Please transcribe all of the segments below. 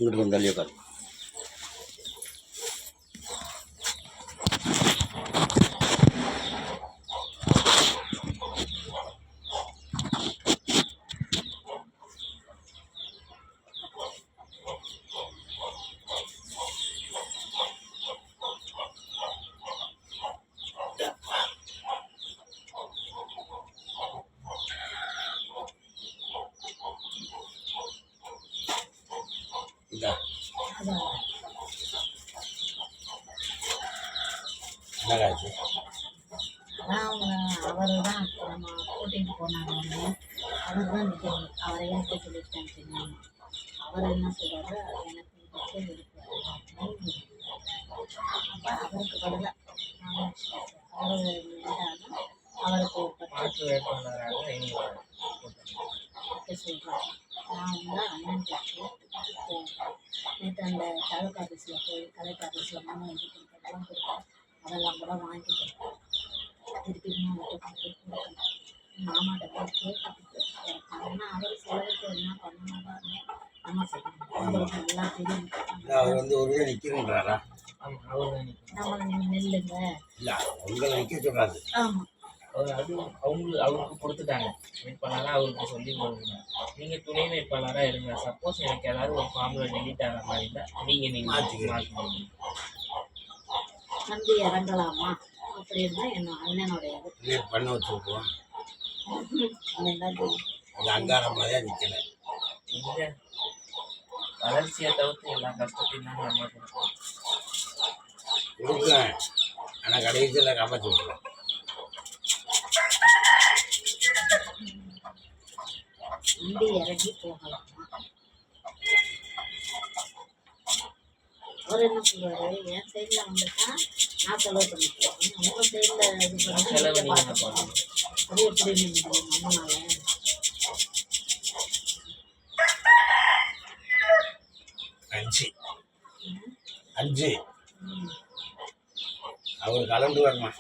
இங்கிட்டு வந்து தள்ளி உட்காரு. இதா என்னடாச்சு? அவர் தான் நம்ம கூட்டிகிட்டு போனாங்க. அவர் தான் நிற்கணும். அவரை எனக்கு சொல்லிட்டாங்க தெரியாம. அவர் என்ன சொல்கிறாரு, எனக்கு பக்கம் இருக்கு. அப்போ அவருக்கு பதிலாக அவர் இருந்தாலும் அவருக்கு மாற்று வேட்பாளராக சொல்கிறாங்க. நான் வந்து அண்ணன் கேட்டு நேற்று அந்த தாலுக்கா ஆஃபீஸில் போய் கலெக்டர் ஆஃபீஸில் மனு எழுதி கொடுத்ததெல்லாம் கொடுத்தேன். அதெல்லாம் கூட வாங்கிட்டேன். திருப்பி அவர்கிட்ட கொடுக்கணும். மாமாட்ட போய் கேட்டுக்கிட்டு ஆனால் அவர் செலவுக்கு என்ன பண்ணணும் நம்ம செய்யணும். உங்களுக்கு எல்லாம் தெரியும். அவர் வந்து ஒரு நிற்கிறேன்றாரா? நம்மளை நீங்கள் நெல்லுங்க. இல்லை, உங்களை நிற்க சொல்கிறாரு. ஆமாம், அவருக்கு கொடுத்துட்டாங்க வேட்பாளராக. அவருக்கு சொல்லி கொடுங்க, நீங்கள் துணை வேட்பாளராக இருங்க. சப்போஸ் எனக்கு ஏதாவது ஒரு ஃபார்மில் டெலிட் ஆகிற மாதிரி இருந்தால் நீங்கள் மாற்றிக்கணும். நம்பி இறங்கலாமா அப்படின்னா என்ன அண்ணனுடையது பண்ண வச்சுருக்கோம். அண்ணன் தான் தெரியும். அது அங்காரமாக தான் நிற்கலை. இந்த வளர்ச்சியை தவிர்த்து எல்லா கஷ்டத்தையும் தான் நம்ம கொடுப்போம். கொடுக்குறேன், ஆனால் கடைசியில் காப்பாற்றி விட்டுருவேன். நம்பி இறங்கி போகலாமா? அவர் என்ன சொல்றாரு, என் சைடில் வந்துட்டா நான் செலவு பண்ணிக்கிறேன், உங்கள் சைடில் இது பண்ணி பார்த்துக்கலாம். அது எப்படி முடியும் நம்மளால? அஞ்சு அவர் கலந்து வரணும்.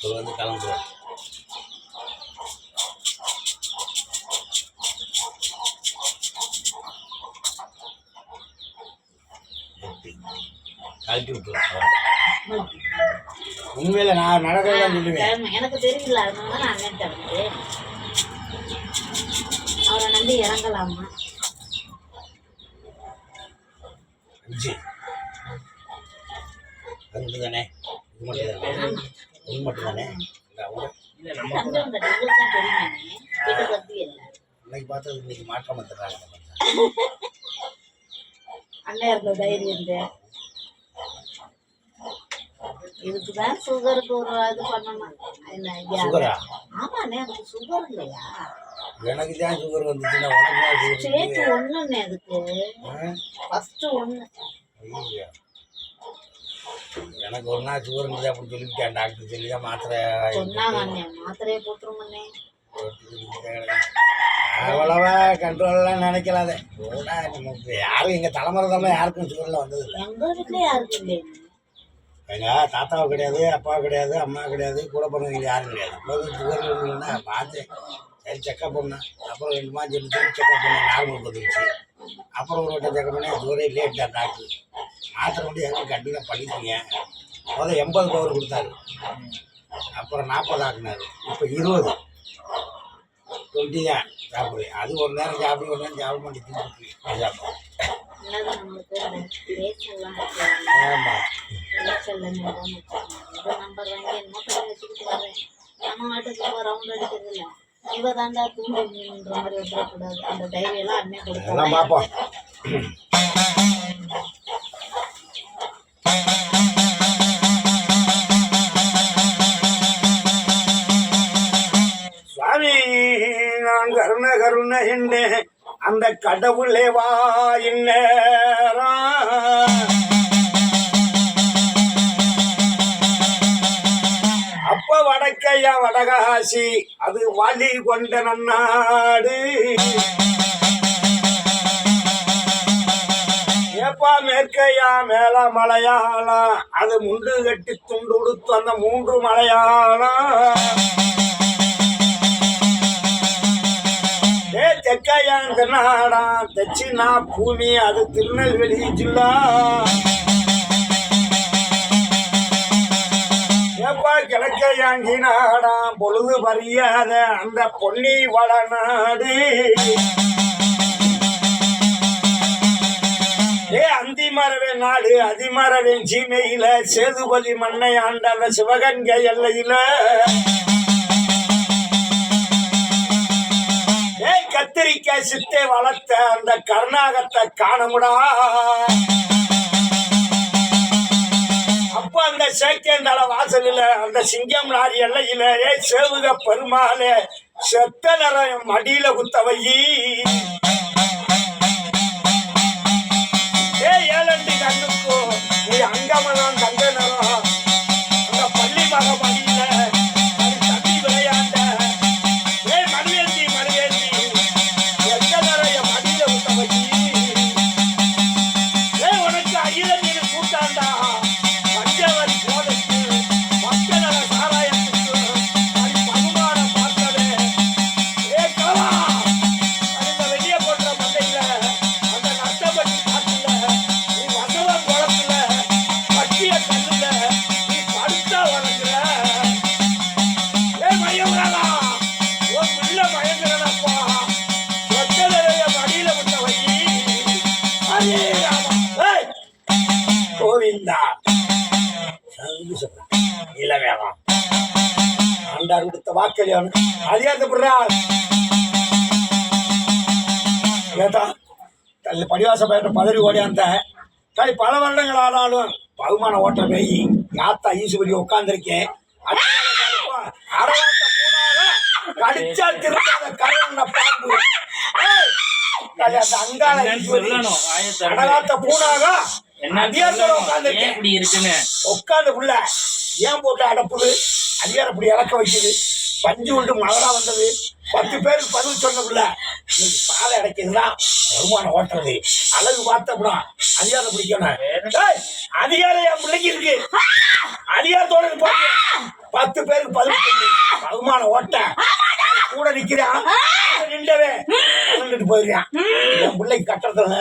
அவர் வந்து கலந்துருவார். கழட்டி விட்டுருவார். உண்மையில நான் நடக்கிறதான் சொல்லுவேன். எனக்கு தெரியல, அதனால நான் அண்ணன் வந்து அவரை நம்பி இறங்கலாமா? அஞ்சு அஞ்சு தானே? இது மட்டும் தானே? இது மட்டும் தானே? இன்னைக்கு பார்த்தது இன்னைக்கு மாற்றம் வந்துடுறாங்க. அண்ணன் இருந்த தைரியம் இதுக்குதான் சுகருக்கு ஒரு இது பண்ணணும். ஆமாண்ணே, அதுக்கு சுகர் இல்லையா? எனக்கு தான் சுகர் வந்துச்சுன்னா உனக்கு ஒண்ணுண்ணே, அதுக்கு ஃபர்ஸ்ட் ஒண்ணு. எனக்கு ஒரு நாள் சுகர் இருந்தது அப்படின்னு சொல்லிவிட்டேன். டாக்டர் சொல்லி தான் மாத்திரை சொன்னாங்க. மாத்திரையை போட்டுருங்கண்ணே. அவ்வளவா கண்ட்ரோல்லாம் நினைக்கலாத. நமக்கு யாரும் எங்கள் தலைமுறை தான் யாருக்கும் சுகரில் வந்தது இல்லை. எங்கள் வீட்டில் யாருக்கும் இல்லை. எங்கள் தாத்தாவும் கிடையாது, அப்பாவும் கிடையாது, அம்மா கிடையாது, கூட பிறந்தவங்க யாரும் கிடையாது. சுகர் இருந்ததுன்னா பார்த்தேன். சரி செக்கப் பண்ணேன். அப்புறம் 2 மாதம் சொல்லி செக்கப் பண்ணேன். நார்மல் வந்துருச்சு. அப்புறம் ஒரு வட்டம் செக்கப் பண்ணேன். சுகரே லேட் தான் டாக்டர். மாத்திரை மட்டும் எங்கே கண்டிப்பாக பண்ணிக்கோங்க. முதல்ல 80 பவர் கொடுத்தாரு. அப்புறம் 40 ஆக்குனாரு. இப்போ 20 தான் சாப்பிடு. அது ஒரு நேரம் சாப்பிடு, ஒரு நேரம் சாப்பிட மாட்டேன். சாப்பிடும். ஆமாம், நம்பர் வாங்கி என்னமோ கடை வச்சுக்கிட்டு வரேன். நம்ம நாட்டுக்கு ரவுண்ட் அடிக்கிறது இல்லை. இவ தாண்டா தூண்டுன்ற மாதிரி விட்டுறக்கூடாது. அந்த தைரியெல்லாம் அண்ணன் கொடுக்கலாம். பார்ப்போம். சுவாமி நான் கருண கருண என்ன அந்த கடவுளே வா இந்நேரம் அப்ப வடக்கையா வடகாசி அது வழி கொண்ட நன்னாடு. ஏப்பா மேற்கையா மேல மலையாளம் அது முண்டு கட்டி துண்டு உடுத்து அந்த 3 மலையாளம். ஏ தெற்கையான் தென்னாடா தட்சிணா பூமி அது திருநெல்வேலி ஜில்லா ஏப்பா கிழக்கையாங்கினாடா பொழுது வரியாத அந்த பொன்னி வளநாடு ஏ அந்திமரவே நாடு அதிமரவே சீமையில சேதுபதி மண்ணை ஆண்ட அந்த சிவகங்கை எல்லையில ஏய் கத்திரிக்காய் சித்தை வளர்த்த அந்த கர்நாகத்தை காணமுடா அப்ப அந்த சேக்கேந்தள வாசலில அந்த சிங்கம் லாரி எல்லையில ஏ சேவுக பெருமாளே செத்த நிறம் மடியில குத்தவையி ஏழண்டு கண்ணுக்கோ நீ அங்கமனான் தங்க நிறம் அந்த பள்ளி மக மடியில தம்பி விளையாண்ட ஏ மடிவேந்தி எத்த நிறைய மடியில குத்தவையி ஏ உனக்கு அயில நீர் கூட்டாண்டா பஞ்சவரி போதைக்கு மக்கள சாராயத்துக்கு அது பகுமானம் பார்த்ததே ஏ கவா அந்த வெளியே போட்ட மண்டையில அந்த நட்டப்பட்டி காட்டுல நீ வசவம் குளத்துல பட்டிய கல்லுல நீ படுத்தா வளர்க்குற ஏ மயங்கிறா உன் பிள்ள மயங்கிறனப்பா ஒத்தலைய மடியில விட்ட வை ஹரே ராமா ஏய் கோவிந்தா இல்ல வேணாம் ஆண்டார் கொடுத்த வாக்களியானு அதிகாரப்படுறா கேட்டா தள்ளி படிவாச பயண பதவி ஓடியாந்த தள்ளி பல வருடங்கள் ஆனாலும் பகுமான ஓட்ட போய் யாத்தா ஈசுபதி உட்காந்துருக்கேன் அரவாத்த பூனாக கடிச்சா திருத்தாத கரண பாம்பு ஏய், தள்ளி அந்த அங்காள ஈஸ்வரி அடகாத்த பூனாக அதிகாரத்தோட உட்காந்துருக்கேன் இப்படி இருக்குன்னு உட்காந்து புள்ள ஏன் போட்டு அடப்புது அதிகாரம் அப்படி இறக்க வைக்குது பஞ்சு விட்டு மகடா வந்தது 10 பேருக்கு பதில் சொன்னதுல இன்னைக்கு பாலை அடைக்கிறதுதான் வருமானம் ஓட்டுறது அழகு பார்த்தப்படா அதிகாரம் பிடிக்கணும் ஏய், அதிகாரம் என் பிள்ளைக்கு இருக்கு அதிகாரத்தோட போய் 10 பேருக்கு பதில் சொல்லி வருமானம் ஓட்ட கூட நிக்கிறான் நின்றவே நின்றுட்டு போயிருக்கான் என் பிள்ளைக்கு கட்டுறதுல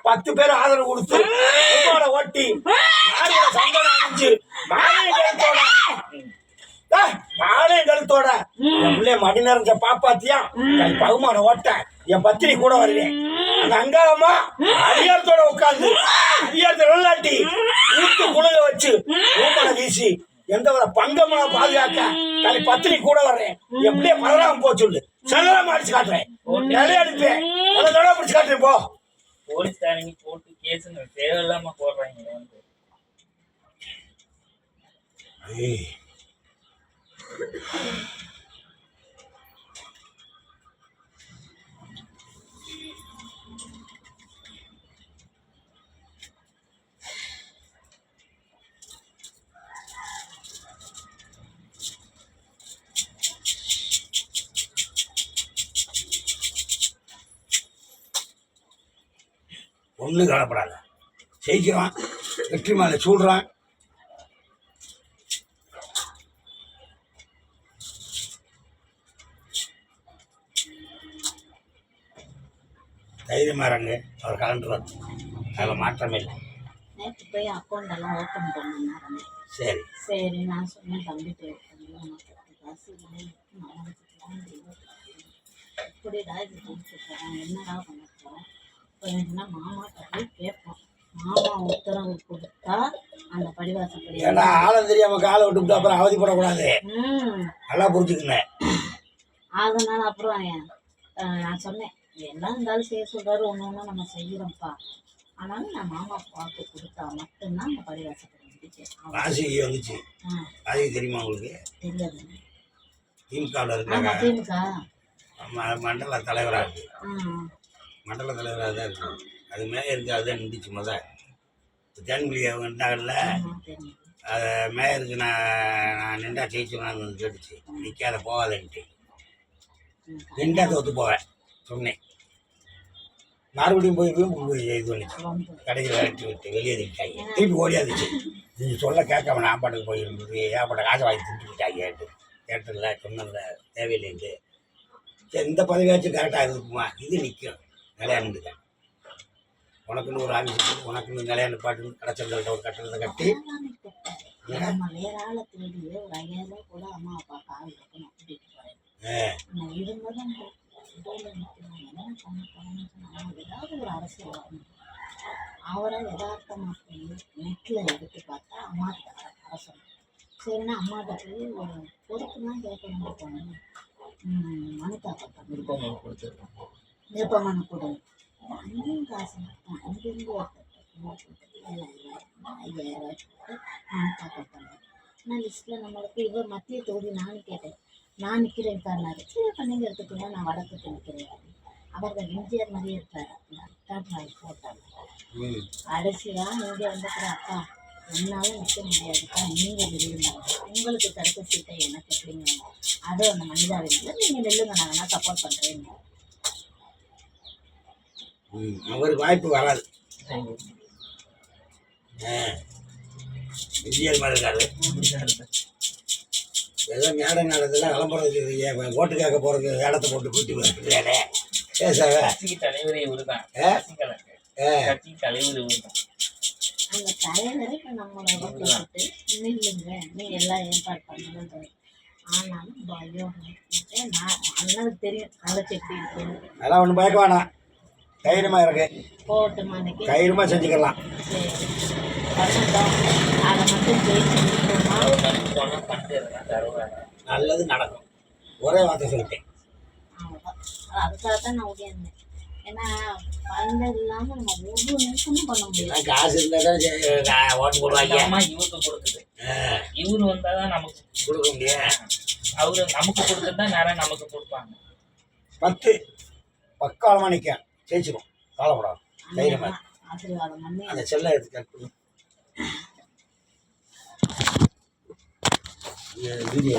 10 பேர் ஆதரவு கொடுத்து வருமானம் ஓட்டி சம்பளம் அணிஞ்சு மாலை கழுத்தோட என் பிள்ளைய மடி நிறைஞ்ச பாப்பாத்தியா என் பகுமானம் ஓட்ட என் பத்திரி கூட வருவேன் அந்த அங்காளமா அதிகாரத்தோட உட்கார்ந்து அதிகாரத்தை விளையாட்டி ஊத்து குழுக வச்சு ஊமனை வீசி எந்த ஒரு பங்கமா பாதுகாக்க தனி பத்திரி கூட வர்றேன் என் பிள்ளைய மறக்காம போ சொல்லு சகலமா அடிச்சு காட்டுறேன் நிறைய அடிப்பேன் தடவை பிடிச்சு காட்டுறேன் போ போலீஸ்காரங்க போட்டு கேஸுங்க தேவையில்லாம போடுறாங்க ஏய் ஒண்ணு கவலைப்படாத ஜெயிக்கிறான் வெற்றி மேல சூடுறான் தைரியமா இருங்க அவர் கலந்துருவார் அதில் மாற்றமே இல்லை நேற்று போய் அக்கௌண்ட் எல்லாம் ஓப்பன் பண்ணாருன்னு சரி சரி நான் சொன்னேன் தம்பிட்டு உனக்கு 10 காசு இல்லை இப்படிடா இது கொடுத்துருக்கேன் என்னடா பண்ண போகிறேன் இப்போ என்ன மாமாட்ட போய் கேட்போம் மாமா உத்தரவு கொடுத்தா அந்த படிவாசப்படி ஏன்னா ஆழம் தெரியாம காலை விட்டு அப்புறம் அவதிப்படக்கூடாது நல்லா புரிஞ்சுக்கங்க அதனால அப்புறம் நான் சொன்னேன் எல்லாம் இருந்தாலும் செய்ய சொல்றாரு ஒன்று ஒன்று நம்ம செய்கிறோம்ப்பா ஆனாலும் நான் மாமா பார்த்து கொடுத்தா மட்டும்தான் அந்த படிவாசப்படி வந்துச்சு ராசி வந்துச்சு ராசி தெரியுமா உங்களுக்கு தெரியாது திமுகவில் இருக்காங்க திமுக மண்டல தலைவராக இருக்கு மண்டல தலைவராக தான் இருக்கு அது மேலே இருக்காது நின்றுச்சு தேன்மொழி அவங்க இருந்தாங்கல்ல அதை மேயருக்கு நான் நின்றா ஜெயிச்சுனான்னு கேட்டுச்சு நிற்காத போகாதன்ட்டு நின்றா தோற்று போவேன் சொன்னேன் மறுபடியும் போய் இது பண்ணிச்சு கடையில் விரட்டி விட்டு வெளியேறிட்டாங்க திருப்பி ஓடியாந்துச்சு நீங்கள் சொல்ல கேட்காம நான் பாட்டுக்கு போயிருந்து ஏகப்பட்ட காசை வாங்கி தின்றுட்டாங்க கேட்டுல சொன்னல தேவையில்லைண்டு சரி இந்த பதவியாச்சும் கரெக்டாக இருக்குமா, இது நிற்கும் நிலையாண்டுக்க. உனக்குன்னு ஒரு ஆஃபீஸ், உனக்குன்னு நிலையான பாட்டு கடைச்சல்கிட்ட ஒரு கட்டணத்தை கட்டி நம்ம வேற ஆளை தேடி ஒரு 5000 ரூபா கூட அம்மா அப்பா கால் இருக்கணும் கூட்டிட்டு போறேன். நான் இருந்ததும் இடையில நிற்கிறேன். என்ன பண்ண போறேன்னு சொன்னா ஏதாவது ஒரு அரசியல் வரணும். அவரை யதார்த்தமாக போய் நெட்டில் எடுத்து பார்த்தா அம்மாட்ட அரசு. சரின்னா அம்மாட்ட போய் ஒரு பொறுப்புலாம் கேட்க வேண்டிய போனேன். மனு தாக்கத்தான் விருப்பம் கொடுத்துருக்கோம். விருப்பமான கொடு அங்கேயும் காசு கொடுத்தேன். அங்கேருந்து ஒருத்தர் 5000 ரூபாய் போட்டு மனு தாக்கல் பண்ணேன். ஆனால் லிஸ்ட்டில் நம்மளுக்கு இவர் மத்திய தொகுதி நானும் கேட்டேன். நான் நிற்கிறேன் காரணாரு. சரி பண்ணிங்க எடுத்துக்கோங்க, நான் வடக்குக்கு நிற்கிறேன். அவர் தான் எம்ஜிஆர் மாதிரியே இருப்பார். டாக்டர் போட்டாங்க. கடைசியாக இங்கே வந்துக்கிற அப்பா என்னால் நிற்க முடியாதுப்பா, நீங்கள் நில்லுங்க, உங்களுக்கு கிடைச்ச சீட்டை எனக்கு எப்படிங்க, அது அந்த மனிதாவில நீங்கள் நில்லுங்க, நான் வேணா சப்போர்ட் பண்ணுறேன். அவருக்கு வாய்ப்பு வராது. இந்தியர் மாதிரி இருக்காரு. ஏதோ மேடை நடந்ததுல விளம்பரம் ஓட்டு கேட்க போகிறதுக்கு இடத்த போட்டு கூட்டி வருகிறாரே கட்சி தலைவரே இவருதான். கட்சி தலைவர் இவருதான். அந்த தலைவரை இப்போ நம்மளை கூப்பிட்டு நில்லுங்க, நீ எல்லாம் ஏற்பாடு பண்ணுறது. ஆனாலும் பயம் நான் அண்ணனுக்கு தெரியும் கலச்சி எப்படி இருக்குன்னு. அதெல்லாம் ஒன்றும் பயக்க வேணாம், தைரியமாக இருக்கு. போட்டு மணிக்கு தைரியமாக செஞ்சுக்கலாம். சரி பண்ணட்டும். அதை மட்டும் ஜெயிச்சுட்டோம்னா அவர் நினைச்சு போனால் பண்ணிட்டு இருந்தா தருவாங்க. நல்லது நடக்கும். ஒரே வார்த்தை சொல்லிட்டேன். அவ்வளோதான். அதுக்காக தான் நான் ஓடியாந்தேன். ஏன்னா பண்ணது இல்லாமல் நம்ம ஒவ்வொரு நிமிஷமும் பண்ண முடியல. காசு இருந்தால் தான் ஓட்டு போடுவாங்க. அம்மா இவருக்கு கொடுக்குது. இவரு வந்தாதான் நமக்கு கொடுக்க முடியும். அவரு நமக்கு கொடுத்துட்டா நேரம் நமக்கு கொடுப்பாங்க. 10 பக்காலமாக நிற்க ஜெயிச்சிடும். காலப்படாது, தைரியமாக. ஆசீர்வாதம் பண்ணி அந்த செல்லை எடுத்து கட் பண்ணி வீடியோ